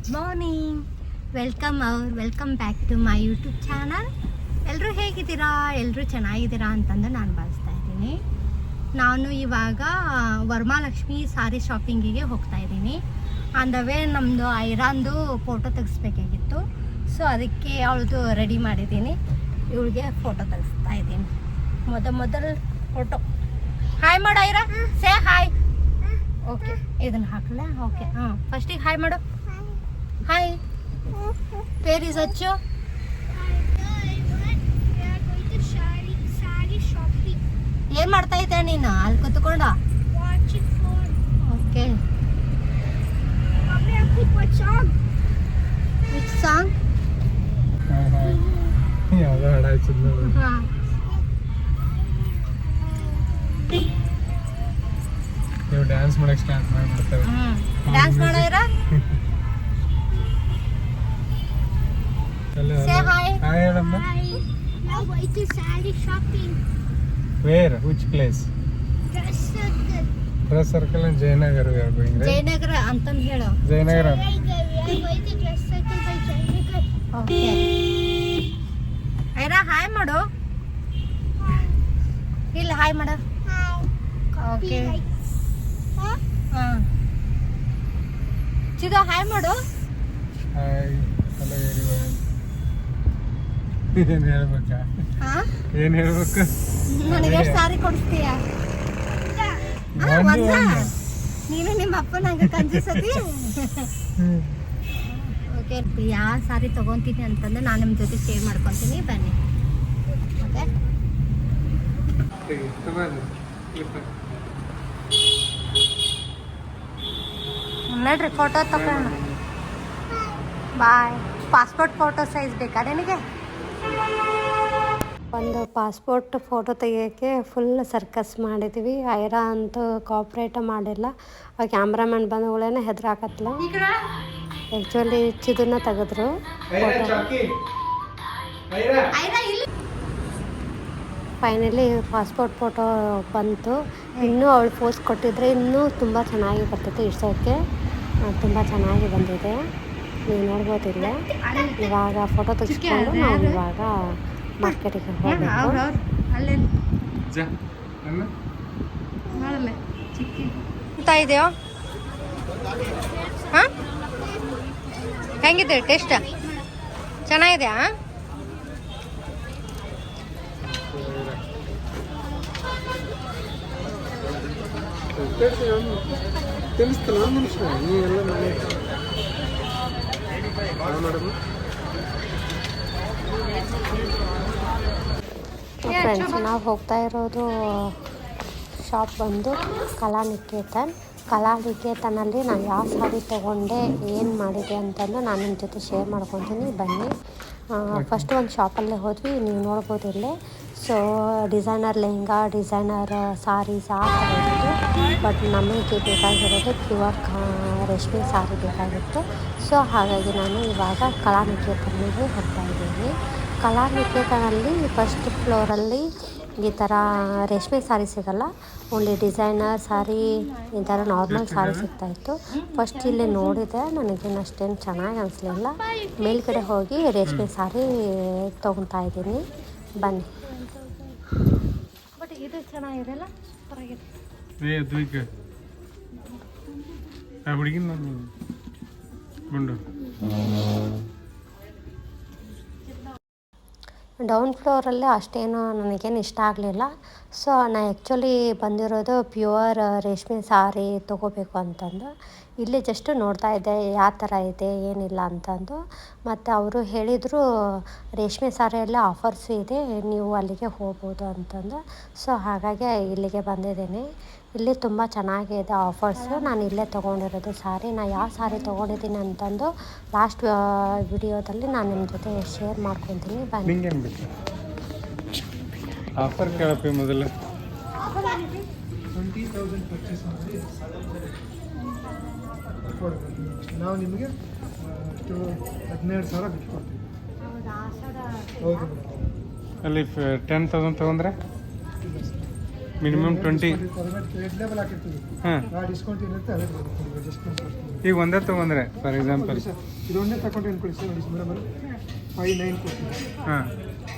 Good morning, welcome back to my YouTube channel. ಎಲ್ಲರೂ ಹೇಗಿದ್ದೀರಾ? ಎಲ್ಲರೂ ಚೆನ್ನಾಗಿದ್ದೀರಾ ಅಂತಂದು ನಾನು ಭಾವಿಸ್ತಾ ಇದ್ದೀನಿ. ನಾನು ಇವಾಗ ವರಮಹಾಲಕ್ಷ್ಮಿ ಸಾರಿ ಶಾಪಿಂಗಿಗೆ ಹೋಗ್ತಾ ಇದ್ದೀನಿ. ಆನ್ ದ ವೇ ನಮ್ಮದು ಐರಾನ್ದು ಫೋಟೋ ತೆಗಿಸ್ಬೇಕಾಗಿತ್ತು. ಸೊ ಅದಕ್ಕೆ ಅವಳದು ರೆಡಿ ಮಾಡಿದ್ದೀನಿ. ಇವಳಿಗೆ ಫೋಟೋ ತೆಗಿಸ್ತಾ ಇದ್ದೀನಿ. ಮೊದಲು ಫೋಟೋ ಹಾಯ್ ಮಾಡು ಐರಾ, ಸೇ ಹಾಯ್. ಓಕೆ, ಇದನ್ನು ಹಾಕಲ್ಲ. ಓಕೆ, ಫಸ್ಟಿಗೆ ಹಾಯ್ ಮಾಡು. ಹಾಯ್, ಪೇರ್ ಇಸ್ ಅಚ್ಚು. ಏನು ಮಾಡ್ತಾ ಇದ್ದೆ ನೀನು ಅಲ್ಲಿ ಕೂತ್ಕೊಂಡ? Okay, which song? ನೀವು ಡ್ಯಾನ್ಸ್ ಮಾಡಕ್ಕೆ ಸ್ಟಾರ್ಟ್ ಮಾಡ್ಬಿಡ್ತಾರೆ. ಡ್ಯಾನ್ಸ್ ಮಾಡೋರ? Say hi. Hi, Adamma. Hi. Now going to Sally shopping. Where? Which place? Dress circle. Dress circle in Jayanagar we are going, right? Jayanagar ಅಂತಂದು ಹೇಳು. Jayanagar. We are going to dress circle by Jayanagar. Okay, Aira hi ಮಾಡು. ಇಲ್ಲ hi ಮಾಡು. Hi. Okay, Huh? ಹಾಂ. Chidu hi ಮಾಡು. Hi. Hello everyone. ಏನು ಹೇಳ್ಬೇಕಾ? ಹಾಂ, ಏನು ಹೇಳ್ಬೇಕು? ನನಗೆ ಎಷ್ಟು ಸಾರಿ ಕೊಡಿಸ್ತೀಯ? ಒಂದ ನೀನು ನಿಮ್ಮ ಅಪ್ಪ ನಂಗೆ ಕಂಜಿಸತಿ. ಓಕೆ, ಯಾವ ಸಾರಿ ತೊಗೊತೀನಿ ಅಂತಂದ್ರೆ ನಾನು ನಿಮ್ಮ ಜೊತೆ ಶೇರ್ ಮಾಡ್ಕೊತೀನಿ, ಬನ್ನಿ. ಓಕೆ, ನೋಡ್ರಿ ಫೋಟೋ ತಗೋಣ. ಬಾಯ್. ಪಾಸ್ಪೋರ್ಟ್ ಫೋಟೋ ಸೈಜ್ ಬೇಕಾ ನಿನಗೆ? ಒಂದು ಪಾಸ್ಪೋರ್ಟ್ ಫೋಟೋ ತೆಗಿಯೋಕ್ಕೆ ಫುಲ್ ಸರ್ಕಸ್ ಮಾಡಿದ್ವಿ. ಐರಾ ಅಂತೂ ಕೋಆಪ್ರೇಟ್ ಮಾಡಿಲ್ಲ. ಆ ಕ್ಯಾಮ್ರಾಮನ್ ಬಂದಗಳೇನೆ ಹೆದರಾಕತ್ಲ. ಆ್ಯಕ್ಚುಲಿ ಚಿದನ್ನ ತೆಗೆದ್ರು ಫೈನಲಿ ಪಾಸ್ಪೋರ್ಟ್ ಫೋಟೋ ಬಂತು. ಇನ್ನೂ ಅವಳು ಪೋಸ್ ಕೊಟ್ಟಿದ್ರೆ ಇನ್ನೂ ತುಂಬ ಚೆನ್ನಾಗಿ ಬರ್ತೈತೆ. ಇಡ್ಸೋಕ್ಕೆ ತುಂಬ ಚೆನ್ನಾಗಿ ಬಂದಿದೆ, ನೀವು ನೋಡ್ಬೋದಿಲ್ಲ. ಇವಾಗ ಫೋಟೋ ತೆಗೆಸ್ಕೊಂಡು ನಾವು ಇವಾಗ ಮಾರ್ಕೆಟಿಗೆ ಹೋಗಬೇಕು. ಅಂತ ಇದೆಯೋ? ಹಾಂ, ಹೆಂಗಿದೆ ಟೇಸ್ಟ್? ಚೆನ್ನಾಗಿದೆಯಾ? ಫ್ರೆಂಡ್ಸ್, ನಾವು ಹೋಗ್ತಾ ಇರೋದು ಶಾಪ್ ಬಂದು ಕಲಾನಿಕೇತನಲ್ಲಿ ನಾನು ಯಾವ ಸಾರಿ ತೊಗೊಂಡೆ, ಏನು ಮಾಡಿದೆ ಅಂತಂದು ನಾನು ನಿಮ್ಮ ಜೊತೆ ಶೇರ್ ಮಾಡ್ಕೊತೀನಿ, ಬನ್ನಿ. ಫಸ್ಟ್ ಒಂದು ಶಾಪಲ್ಲೇ ಹೋದ್ವಿ, ನೀವು ನೋಡ್ಬೋದು ಇಲ್ಲೇ. So designer lehenga, designer saris ಆ ಥರ ಇತ್ತು. ಬಟ್ ನಮಗೆ ಬೇಕಾಗಿರೋದು ಪ್ಯೂರ್ ರೇಷ್ಮೆ ಸಾರಿ ಬೇಕಾಗಿತ್ತು. ಸೊ ಹಾಗಾಗಿ ನಾನು ಇವಾಗ ಕಲಾನಿಕೇತನಿಗೆ ಹೋಗ್ತಾ ಇದ್ದೀನಿ. ಕಲಾನಿಕೇತನಲ್ಲಿ ಫಸ್ಟ್ ಫ್ಲೋರಲ್ಲಿ ಈ ಥರ ರೇಷ್ಮೆ ಸಾರಿ ಸಿಗಲ್ಲ, ಓನ್ಲಿ ಡಿಸೈನರ್ ಸಾರಿ, ಈ ಥರ ನಾರ್ಮಲ್ ಸಾರಿ ಸಿಗ್ತಾಯಿತ್ತು. ಫಸ್ಟ್ ಇಲ್ಲಿ ನೋಡಿದೆ, ನನಗೇನು ಅಷ್ಟೇನು ಚೆನ್ನಾಗಿ ಅನಿಸ್ಲಿಲ್ಲ. ಮೇಲ್ಗಡೆ ಹೋಗಿ ರೇಷ್ಮೆ ಸಾರಿ ತೊಗೊತಾ ಇದ್ದೀನಿ, ಬನ್ನಿ. ಬಟ್ ಇದು ಚೆನ್ನಾಗಿದೆಲ್ಲ, ಸೂಪರಾಗಿದೆ. ಡೌನ್ ಫ್ಲೋರಲ್ಲೇ ಅಷ್ಟೇನು ನನಗೇನು ಇಷ್ಟ ಆಗಲಿಲ್ಲ. ಸೊ ನಾನು ಆ್ಯಕ್ಚುಲಿ ಬಂದಿರೋದು ಪ್ಯೂರ್ ರೇಷ್ಮೆ ಸಾರಿ ತೊಗೋಬೇಕು ಅಂತಂದು ಇಲ್ಲಿ ಜಸ್ಟ್ ನೋಡ್ತಾ ಇದ್ದೆ ಯಾವ ಥರ ಇದೆ ಏನಿಲ್ಲ ಅಂತಂದು. ಮತ್ತು ಅವರು ಹೇಳಿದರು ರೇಷ್ಮೆ ಸಾರಿಯಲ್ಲೇ ಆಫರ್ಸ್ ಇದೆ, ನೀವು ಅಲ್ಲಿಗೆ ಹೋಗ್ಬೋದು ಅಂತಂದು. ಸೊ ಹಾಗಾಗಿ ಇಲ್ಲಿಗೆ ಬಂದಿದ್ದೀನಿ. ಇಲ್ಲಿ ತುಂಬ ಚೆನ್ನಾಗಿದೆ ಆಫರ್ಸು. ನಾನು ಇಲ್ಲೇ ತೊಗೊಂಡಿರೋದು ಸಾರಿ. ನಾನು ಯಾವ ಸಾರಿ ತೊಗೊಂಡಿದ್ದೀನಿ ಅಂತಂದು ಲಾಸ್ಟ್ ವಿಡಿಯೋದಲ್ಲಿ ನಾನು ನಿಮ್ಮ ಜೊತೆ ಶೇರ್ ಮಾಡ್ಕೊತೀನಿ, ಬನ್ನಿ. ಆಫರ್ ಕೇಳಪ್ಪಿ ಮೊದಲು. 20,000 ಪರ್ಚೇಸ್ ಮಾಡಿ ನಾವು ನಿಮಗೆ 12,000 ಬಿಟ್ಕೊಡ್ತೀವಿ. ಹೌದು, ಅಲ್ಲಿ 10,000 ತೊಗೊಂಡ್ರೆ ಮಿನಿಮಮ್ 20. ರೆಡ್ ಲೇಬಲ್ ಹಾಕಿರ್ತೀವಿ, ಹಾಂ, ಆ ಡಿಸ್ಕೌಂಟ್ ಏನಿರುತ್ತೆ ಅದೇ ಅಡ್ಜಸ್ಟ್ಮೆಂಟ್ ಮಾಡ್ತೀವಿ. ಈಗ ಒಂದೇ ತೊಗೊಂಡ್ರೆ ಫಾರ್ ಎಕ್ಸಾಂಪಲ್. ಸರ್ ಇದು ಒಂದೇ ತಗೊಂಡ್ರೆ ಅನ್ಕೊಳ್ಳಿ ಸರ್, ನೋಡಿ ಮೇಡಮ್ 5,9 ಕೊಡ್ತೀವಿ ಹಾಂ,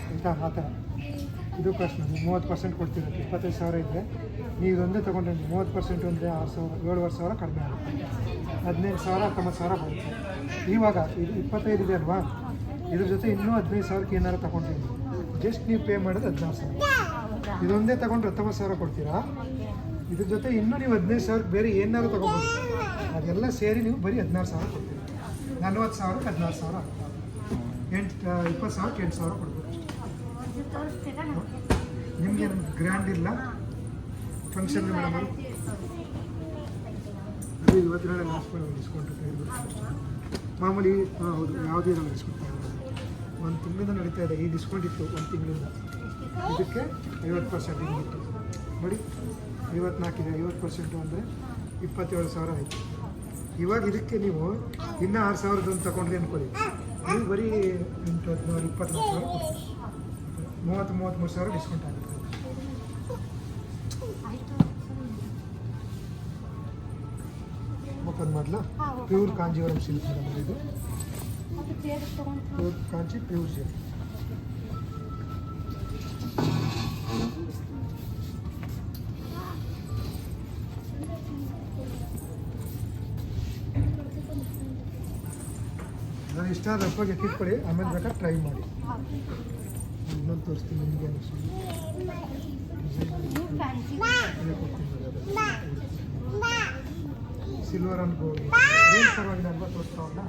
ಆಯಿತಾ. ಆ ಥರ ಇದು ಕಾಸ್ಟ್ ನಮಗೆ 30% ಕೊಡ್ತೀವಿ. 25,000 ಇದ್ದರೆ ನೀವು ಇದೊಂದೇ ತೊಗೊಂಡ್ರೆ 30% ಅಂದರೆ 6,000 7,500 ಕಡಿಮೆ ಆಗುತ್ತೆ. 15,000 19,000 ಬರುತ್ತೆ. ಇವಾಗ ಇದು 25 ಇದೆ ಅಲ್ವಾ, ಇದ್ರ ಜೊತೆ ಇನ್ನೂ 15,000ಕ್ಕೆ ಏನಾರು ತೊಗೊಂಡ್ರಿ ಜಸ್ಟ್ ನೀವು ಪೇ ಮಾಡೋದು 16,000. ಇದೊಂದೇ ತೊಗೊಂಡ್ರೆ 19,000 ಕೊಡ್ತೀರಾ, ಇದ್ರ ಜೊತೆ ಇನ್ನೂ ನೀವು 15,000ಕ್ಕೆ ಬೇರೆ ಏನಾರು ತೊಗೊಬೋದು, ಅದೆಲ್ಲ ಸೇರಿ ನೀವು ಬರೀ 16,000 ಕೊಡ್ತೀರಿ. 40,000ಕ್ಕೆ 16,000 ಆಗುತ್ತೆ. 20,000ಕ್ಕೆ 8,000 ಕೊಡ್ಬೋದು. ನಿಮಗೆ ಗ್ರ್ಯಾಂಡ್ ಇಲ್ಲ ಫಂಕ್ಷನ್ ಮೇಡಮ್, ಅದು ಇವತ್ತಿನ ಲಾಸ್ಟ್ ಮೇಲೆ ಡಿಸ್ಕೌಂಟ್ ಮಾಮೂಲಿ. ಹೌದು, ಯಾವುದೇ ಇರಲ್ಲ ಡಿಸ್ಕೌಂಟ್. ಒಂದು ತಿಂಗಳಿಂದ ನಡೀತಾ ಇದೆ ಈ ಡಿಸ್ಕೌಂಟ್ ಇತ್ತು, ಒಂದು ತಿಂಗಳಿಂದ. ಇದಕ್ಕೆ 50% ಹಿಂಗಿತ್ತು ನೋಡಿ, 54 ಇದೆ. 50% ಅಂದರೆ 27,000 ಆಯಿತು. ಇವಾಗ ಇದಕ್ಕೆ ನೀವು ಇನ್ನೂ 6,000 ತಗೊಂಡ್ರಿ ಅಂದ್ಕೊಳ್ಳಿ, ನೀವು ಬರೀ 8, 14, 24,000 ಕೊಡ್ತೀವಿ. 33,000 ಡಿಸ್ಕೌಂಟ್ ಆಗುತ್ತೆ. ಓಪನ್ ಮಾಡಲ. ಪ್ಯೂರ್ ಕಾಂಜೀವರಂ ಸಿಲ್ಕ್ ಮೇಡಮ್ ಇದು, ಪ್ಯೂರ್ ಕಾಂಚಿ ಪ್ಯೂರ್ ಸಿಲ್ಕ್. ನಾನು ಇಷ್ಟ ಆದ ಅಪ್ಪಾಗಿ ಎತ್ತಿಟ್ಕೊಳ್ಳಿ, ಆಮೇಲೆ ಬೇಕಾದ್ರೆ ಟ್ರೈ ಮಾಡಿ. ಇನ್ನೊಂದು ತೋರಿಸ್ತೀನಿ ನಿಮಗೆ ಅನಿಸ್ತು. ಸಿಲ್ವರ್ ಅಂಡ್ ಗೋಲ್ಡ್ ಏನು ಪರವಾಗಿಲ್ಲ ಅಲ್ವಾ, ತೋರಿಸ್ತಾವಲ್ಲ.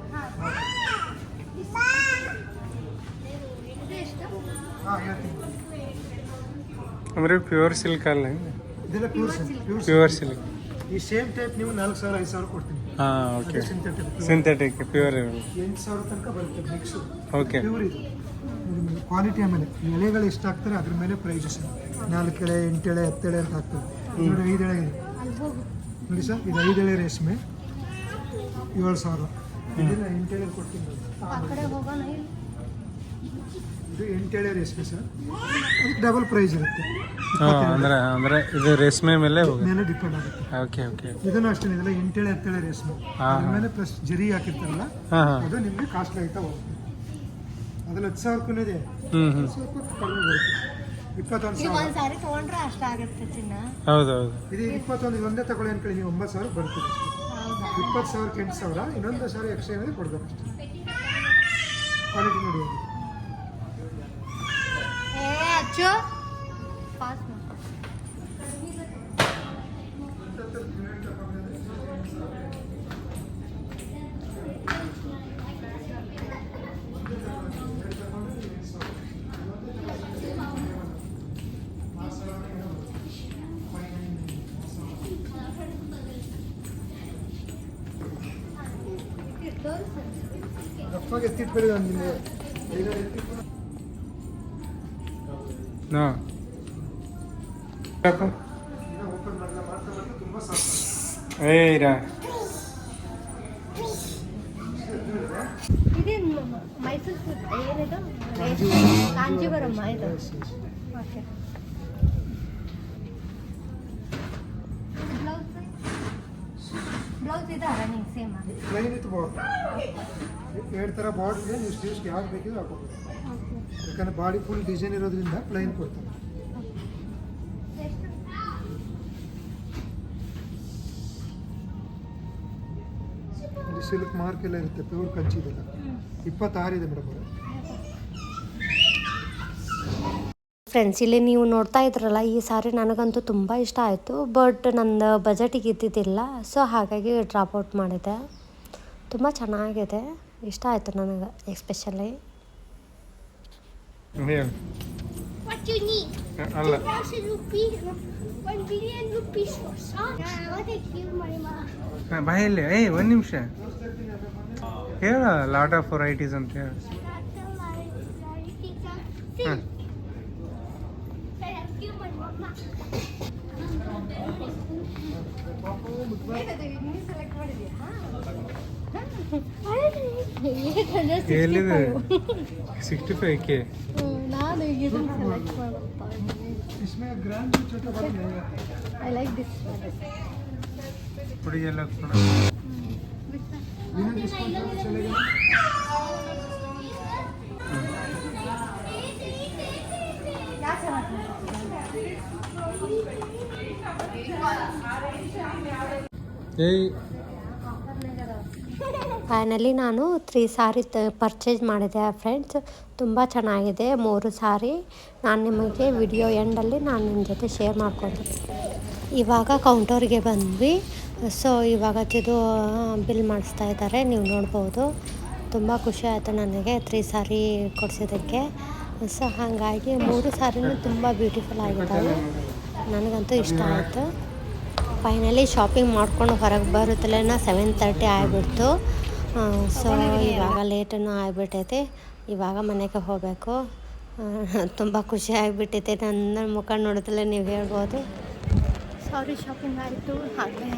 ಹಾಂ ಹೇಳ್ತೀನಿ. ಅಂದರೆ ಪ್ಯೂರ್ ಸಿಲ್ಕ್ ಅಲ್ಲ, ಇದೆಲ್ಲ ಪ್ಯೂರ್ ಸಿಲ್ಕ್. Pure silk. ಈ ಸೇಮ್ ಟೈಪ್ ನೀವು 4,000 5,000 ಕೊಡ್ತೀನಿ. ಹಾಂ, ಓಕೆ. ಸಿಂಥೆಟಿಕ್ ಸಿಂಥೆಟಿಕ್ ಪ್ಯೂರ್ 8,000 ತನಕ ಬರುತ್ತೆ ಮಿಕ್ಸು. ಓಕೆ. ಪ್ಯೂರ್ ಇದು ಕ್ವಾಲಿಟಿ. ಆಮೇಲೆ ಎಳೆಗಳು ಎಷ್ಟು ಹಾಕ್ತಾರೆ ಅದ್ರ ಮೇಲೆ ಪ್ರೈಸಸ್. 4 ಎಳೆ 8 ಎಳೆ 10 ಎಳೆ ಅಂತ ಹಾಕ್ತಾರೆ. ನೋಡಿ 5 ಎಳೆ ಇದೆ ನೋಡಿ ಸರ್, ಇದು 5 ಎಳೆ ರೇಷ್ಮೆ 7,000. ಇದನ್ನ 8 ಎಳೆ ಕೊಡ್ತೀನಿ. ಇದು 8 ಎಳೆ ರೇಷ್ಮೆ ಸರ್, ಅದಕ್ಕೆ ಡಬಲ್ ಪ್ರೈಸ್ ಇರುತ್ತೆ. ಅಂದರೆ ಇದು ರೇಷ್ಮೆ ಮೇಲೆ ಮೇಲೆ ಡಿಪೆಂಡ್ ಆಗುತ್ತೆ. Okay, okay. ಇದನ್ನು ಅಷ್ಟೇ, ಇದೆಲ್ಲ 8 ಎಳೆ 10 ಎಳೆ ರೇಷ್ಮೆ, ಅದ್ರ ಮೇಲೆ ಪ್ಲಸ್ ಜರಿ ಹಾಕಿರ್ತಾರಲ್ಲ, ಅದು ನಿಮಗೆ ಕಾಸ್ಟ್ಲಿ ಆಯ್ತಾ ಹೋಗುತ್ತೆ. ಅದ್ರಲ್ಲಿ 10,000ಕ್ಕೂ ಇದೆ, ಸ್ವಲ್ಪ ಕಡಿಮೆ ಬರುತ್ತೆ. 21,000 ತೊಗೊಂಡ್ರೆ ಅಷ್ಟಾಗುತ್ತೆ ಚಿನ್ನ. ಹೌದೌದು. ಇದು 21 ಇದೊಂದೇ ತಗೊಳ್ಳಿ ಅನ್ಕೊಳ್ಳಿ, ನೀವು 9,000 ಬರ್ತದೆ ಅಷ್ಟೇ. 20,000ಕ್ಕೆ 8,000, ಇನ್ನೊಂದು 1,000 ಎಕ್ಸ್ಟ್ರಾ ಏನಾದರೂ ಕೊಡ್ಬೇಕು ಅಷ್ಟೇ. ಕ್ವಾಲಿಟಿ ನೋಡಿ. ದಪ್ಪಾಗಿ ಎತ್ತಿಟ್ಬೇಡಿ ನಾನು ನಿಮಗೆ. ಹಾಂ, ಓಪನ್ ಮಾಡಲ್ಲ, ಮಾಡ್ತಾ ತುಂಬ ಸಾಕು. ಇದು ಮೈಸೂರು ಏನಿದು ಕಾಂಜೀವರಂ ಇದು. ಓಕೆ. ಬ್ಲೌಸ್ ಇದೆ running same plain with border. 2 ಥರ ಬಾರ್ಡರ್ ಇದೆ, ನೀವು ಸ್ಲೀವ್ಸ್ಗೆ ಯಾವ್ದು ಬೇಕಿದ್ರೆ ಹಾಕೋಬೋದು. ಯಾಕಂದರೆ ಬಾಡಿ ಫುಲ್ ಡಿಸೈನ್ ಇರೋದ್ರಿಂದ ಪ್ಲೈನ್ ಕೊಡ್ತಾರೆ. ಇಲ್ಲಿ ಸಿಲ್ಕ್ ಮಾರ್ಕ್ ಎಲ್ಲ ಇರುತ್ತೆ, ಪ್ಯೂರ್ ಕಂಚಿ ಇದೆಲ್ಲ. 26 ಇದೆ ಮೇಡಮ್. ಫ್ರೆಂಡ್ಸ್, ಇಲ್ಲಿ ನೀವು ನೋಡ್ತಾ ಇದ್ರಲ್ಲ, ಈ ಸಾರಿ ನನಗಂತೂ ತುಂಬ ಇಷ್ಟ ಆಯಿತು. ಬಟ್ ನಂದು ಬಜೆಟಿಗೆ ಇದ್ದಿದ್ದಿಲ್ಲ, ಸೊ ಹಾಗಾಗಿ ಡ್ರಾಪ್ ಔಟ್ ಮಾಡಿದೆ. ತುಂಬ ಚೆನ್ನಾಗಿದೆ, ಇಷ್ಟ ಆಯಿತು ನನಗೆ ಎಸ್ಪೆಷಲಿ. What you need? ಅಲ್ಲ, 2,000 rupees, 1 billion rupees for socks. Yeah, what a cute money, ma. ಬಾಯಲ್ಲಿ ಒಂದು ನಿಮಿಷ ಹೇಳ. ಲಾಟ್ ಆಫ್ ವೆರೈಟೀಸ್ ಅಂತ ಹೇಳಿ. ಹಾಂ, ಎಲ್ಲಿದೆ 65K? ನಾನು ಇದನ್ನು ಸೆಲೆಕ್ಟ್ ಮಾಡುತ್ತಾ इसमें ग्रांड छोटा बड़ा नहीं है I like this one. ಹುಡುಗಿಯೆಲ್ಲ ಕೂಡ बिना डिस्काउंट चलेगा ಏಯ್ ಫೈನಲಿ ನಾನು 3 ಸಾರಿ ಪರ್ಚೇಸ್ ಮಾಡಿದೆ ಫ್ರೆಂಡ್ಸ್. ತುಂಬ ಚೆನ್ನಾಗಿದೆ 3 ಸಾರಿ. ನಾನು ನಿಮಗೆ ವಿಡಿಯೋ ಎಂಡಲ್ಲಿ ನಾನು ನಿಮ್ಮ ಜೊತೆ ಶೇರ್ ಮಾಡ್ಕೊತೀನಿ. ಇವಾಗ ಕೌಂಟರ್ಗೆ ಬಂದ್ವಿ. ಸೊ ಇವಾಗ ಇದು ಬಿಲ್ ಮಾಡಿಸ್ತಾ ಇದ್ದಾರೆ, ನೀವು ನೋಡ್ಬೋದು. ತುಂಬ ಖುಷಿ ಆಯಿತು ನನಗೆ 3 ಸಾರಿ ಕೊಡಿಸೋದಕ್ಕೆ. ಸೊ ಹಾಗಾಗಿ 3 ಸಾರಿನೂ ತುಂಬ ಬ್ಯೂಟಿಫುಲ್ ಆಗಿದ್ದಾವೆ, ನನಗಂತೂ ಇಷ್ಟ ಆಯಿತು. ಫೈನಲಿ ಶಾಪಿಂಗ್ ಮಾಡ್ಕೊಂಡು ಹೊರಗೆ ಬರುತ್ತಲೇ 7:30 ಆಗಿಬಿಡ್ತು. ಸೊ ಇವಾಗ ಲೇಟನ್ನು ಆಗಿಬಿಟ್ಟೈತೆ. ಇವಾಗ ಮನೆಗೆ ಹೋಗಬೇಕು. ತುಂಬ ಖುಷಿ ಆಗಿಬಿಟ್ಟೈತೆ, ನನ್ನ ಮುಖ ನೋಡಿದ್ರೇ ನೀವು ಹೇಳ್ಬೋದು. ಸಾರಿ ಶಾಪಿಂಗ್ ಆಯಿತು, ಹಾಗೆ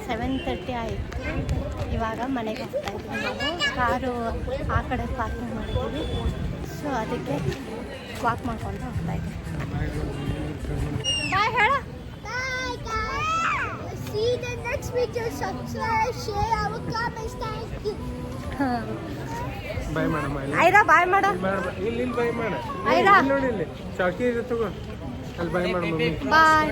7:30 ಆಯಿತು. ಇವಾಗ ಮನೆಗೆ ಹೋಗ್ತಾ ಇದ್ದೀವಿ ನಾವು. ಕಾರು ಆ ಕಡೆ ಪಾರ್ಕಿಂಗ್ ಮಾಡಿದ್ದೀವಿ. ಸೊ ಅದಕ್ಕೆ ವಾಕ್ ಮಾಡ್ಕೊಂಡು ಹೋಗ್ತಾ ಇದ್ದೀವಿ. ಬಾಯ್ ಹೇಳ. Bye guys. See you the next video. Subscribe, share our comments. Thank you. ಬಾಯ್ ಮಾಡಮ್ಮ. ಐರಾ ಬಾಯ್ ಮಾಡ. ಇಲ್ಲಿ ಬಾಯ್ ಮಾಡ. ಐರಾ ನೋಡಿ ಇಲ್ಲಿ ಚಾಕಿ ಇದೆ ತಗೋ, ಅಲ್ಲಿ ಬಾಯ್ ಮಾಡ ಮಮ್ಮಿ. ಬಾಯ್.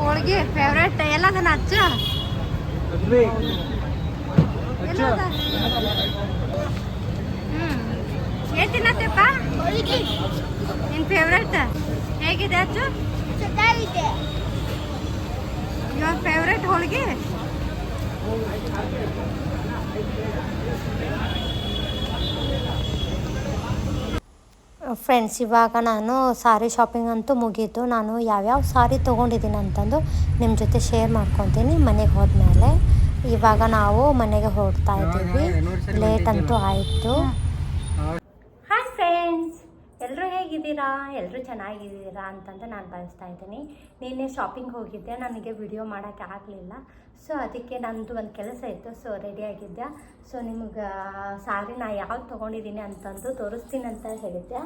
ಹೋಳಿಗೆ ಫೇವ್ರೇಟ್ ಎಲ್ಲದನ್ನ ಅಚ್ಚ ಅದ್ವಿ ಎಲ್ಲದ ಏನು ತಿನ್ನತ್ತಪ್ಪ ಹೋಳಿಗೆ ನಿನ್ನ ಫೇವ್ರೇಟ್ ಹೇಗಿದೆ ಅಚ್ಚು? ಚೆನ್ನಾಗಿದೆ. Your favourite holige? ಫ್ರೆಂಡ್ಸ್, ಇವಾಗ ನಾನು ಸಾರಿ ಶಾಪಿಂಗ್ ಅಂತೂ ಮುಗೀತು. ನಾನು ಯಾವ್ಯಾವ ಸಾರಿ ತೊಗೊಂಡಿದ್ದೀನಿ ಅಂತಂದು ನಿಮ್ಮ ಜೊತೆ ಶೇರ್ ಮಾಡ್ಕೊತೀನಿ ಮನೆಗೆ ಹೋದ್ಮೇಲೆ. ಇವಾಗ ನಾವು ಮನೆಗೆ ಹೋಗ್ತಾ ಇದ್ದೀವಿ, ಲೇಟ್ ಅಂತೂ ಆಯಿತು. ಹಾಯ್ ಫ್ರೆಂಡ್ಸ್, ಎಲ್ಲರೂ ಹೇಗಿದ್ದೀರಾ? ಎಲ್ಲರೂ ಚೆನ್ನಾಗಿದ್ದೀರಾ ಅಂತಂದು ನಾನು ಭಾವಿಸ್ತಾ ಇದ್ದೀನಿ. ನಿನ್ನೆ ಶಾಪಿಂಗ್ ಹೋಗಿದ್ದೆ, ನನಗೆ ವಿಡಿಯೋ ಮಾಡೋಕ್ಕೆ ಆಗಲಿಲ್ಲ. ಸೊ ಅದಕ್ಕೆ ನನ್ನದು ಒಂದು ಕೆಲಸ ಇತ್ತು. ಸೊ ರೆಡಿಯಾಗಿದ್ದೆ. ಸೊ ನಿಮ್ಗೆ ಸಾರಿ ನಾ ಯಾವ್ದು ತೊಗೊಂಡಿದ್ದೀನಿ ಅಂತಂದು ತೋರಿಸ್ತೀನಿ ಅಂತ ಹೇಳಿದ್ದೆ.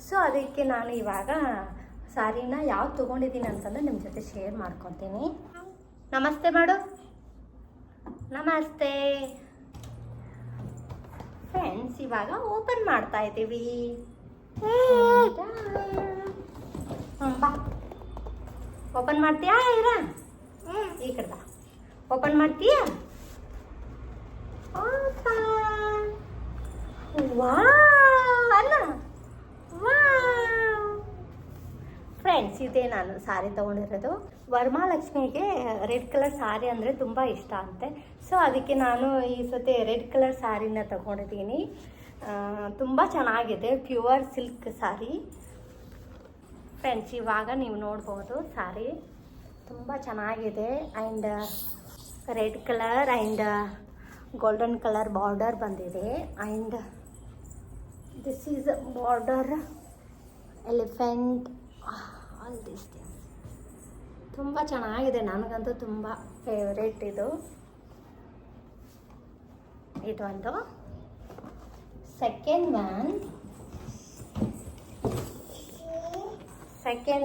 ಸೊ ಅದಕ್ಕೆ ನಾನು ಇವಾಗ ಸಾರಿನ ಯಾವ್ದು ತೊಗೊಂಡಿದ್ದೀನಿ ಅಂತಂದು ನಿಮ್ಮ ಜೊತೆ ಶೇರ್ ಮಾಡ್ಕೊತೀನಿ. ನಮಸ್ತೆ ಮಾಡು. ನಮಸ್ತೆ ಫ್ರೆಂಡ್ಸ್, ಇವಾಗ ಓಪನ್ ಮಾಡ್ತಾ ಇದ್ದೀವಿ. ಬಾ, ಓಪನ್ ಮಾಡ್ತೀಯಾ? ಇರ ಈ ಕಡೆ ಬಾ, ಓಪನ್ ಮಾಡ್ತೀಯಾ? ವಾವ್ ಅಲ್ಲ, ವಾವ್ ಫ್ರೆಂಡ್ಸ್, ಇದೇ ನಾನು ಸಾರಿ ತೊಗೊಂಡಿರೋದು. ವರಮಹಾಲಕ್ಷ್ಮಿಗೆ ರೆಡ್ ಕಲರ್ ಸಾರಿ ಅಂದರೆ ತುಂಬ ಇಷ್ಟ ಅಂತೆ. ಸೊ ಅದಕ್ಕೆ ನಾನು ಈ ಸತಿ ರೆಡ್ ಕಲರ್ ಸಾರಿನ ತೊಗೊಂಡಿದ್ದೀನಿ. ತುಂಬ ಚೆನ್ನಾಗಿದೆ, ಪ್ಯೂರ್ ಸಿಲ್ಕ್ ಸಾರಿ. ಫ್ರೆಂಡ್ಸ್, ಇವಾಗ ನೀವು ನೋಡ್ಬೋದು ಸಾರಿ ತುಂಬ ಚೆನ್ನಾಗಿದೆ. And red colour and golden colour border ಬಂದಿದೆ. And this is border elephant, all this things ತುಂಬ ಚೆನ್ನಾಗಿದೆ. ನನಗಂತೂ ತುಂಬ ಫೇವ್ರೇಟ್ ಇದು. ಇದೊಂದು ಸೆಕೆಂಡ್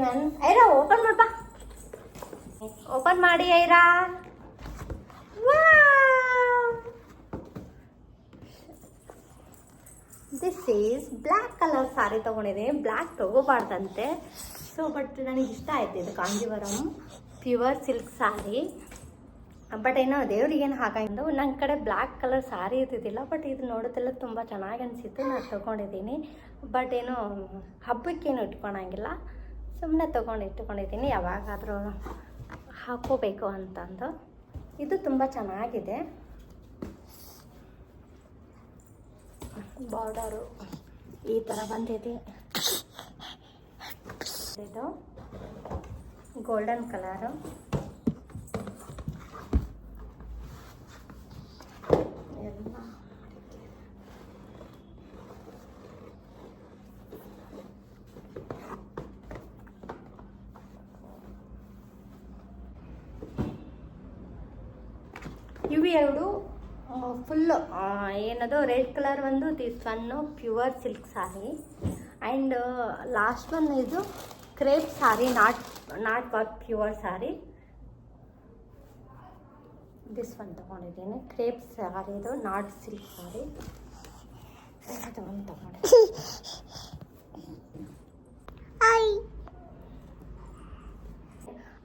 ಒನ್ ಐರಾ ಓಪನ್ ಮಾಡ್ಬಾ, ಓಪನ್ ಮಾಡಿ Aira. This is black colour sari ತೊಗೊಂಡಿದ್ದೀನಿ. ಬ್ಲ್ಯಾಕ್ ತೊಗೋಬಾರ್ದಂತೆ. ಸೊ ಬಟ್ ನನಗೆ ಇಷ್ಟ ಆಯ್ತು ಇದು Kanjeevaram pure silk sari. But ಏನೋ ದೇವ್ರಿಗೇನು ಹಾಕಂದು ನನ್ನ ಕಡೆ ಬ್ಲ್ಯಾಕ್ ಕಲರ್ ಸಾರಿ ಇರ್ತಿದ್ದಿಲ್ಲ. ಬಟ್ ಇದು ನೋಡೋದೆಲ್ಲ ತುಂಬ ಚೆನ್ನಾಗಿ ಅನಿಸಿತ್ತು, ನಾನು ತೊಗೊಂಡಿದ್ದೀನಿ. ಬಟ್ ಏನು ಹಬ್ಬಕ್ಕೇನು ಇಟ್ಕೊಳಂಗಿಲ್ಲ, ಸುಮ್ಮನೆ ಇಟ್ಕೊಂಡಿದ್ದೀನಿ, ಯಾವಾಗಾದರೂ ಹಾಕೋಬೇಕು ಅಂತಂದು. ಇದು ತುಂಬ ಚೆನ್ನಾಗಿದೆ. ಬಾರ್ಡರು ಈ ಥರ ಬಂದಿದೆ. ಇದು ಗೋಲ್ಡನ್ ಕಲರು. ಎಲ್ಲ ಇವು ಎರಡು ಫುಲ್ಲು ಏನದು ರೆಡ್ ಕಲರ್ ಒಂದು this one pure silk sari and last one ಇದು crepe sari not work pure sari. This one ತೊಗೊಂಡಿದ್ದೀನಿ ಕ್ರೇಪ್ ಸಾರಿ, ಇದು not silk sari.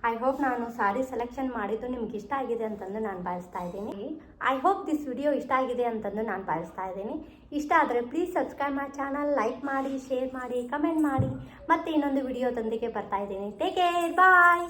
I hope ನಾನು ಸಾರಿ ಸೆಲೆಕ್ಷನ್ ಮಾಡಿದ್ದು ನಿಮ್ಗೆ ಇಷ್ಟ ಆಗಿದೆ ಅಂತಂದು ನಾನು ಭಾವಿಸ್ತಾ ಇದ್ದೀನಿ. ಐ ಹೋಪ್ ದಿಸ್ ವಿಡಿಯೋ ಇಷ್ಟ ಆಗಿದೆ ಅಂತಂದು ನಾನು ಭಾವಿಸ್ತಾ ಇದ್ದೀನಿ. ಇಷ್ಟ ಆದರೆ please subscribe my channel, like ಮಾಡಿ, ಶೇರ್ ಮಾಡಿ, ಕಮೆಂಟ್ ಮಾಡಿ. ಮತ್ತೆ ಇನ್ನೊಂದು ವಿಡಿಯೋದೊಂದಿಗೆ ಬರ್ತಾ ಇದ್ದೀನಿ. ಟೇಕ್ ಕೇರ್, ಬಾಯ್.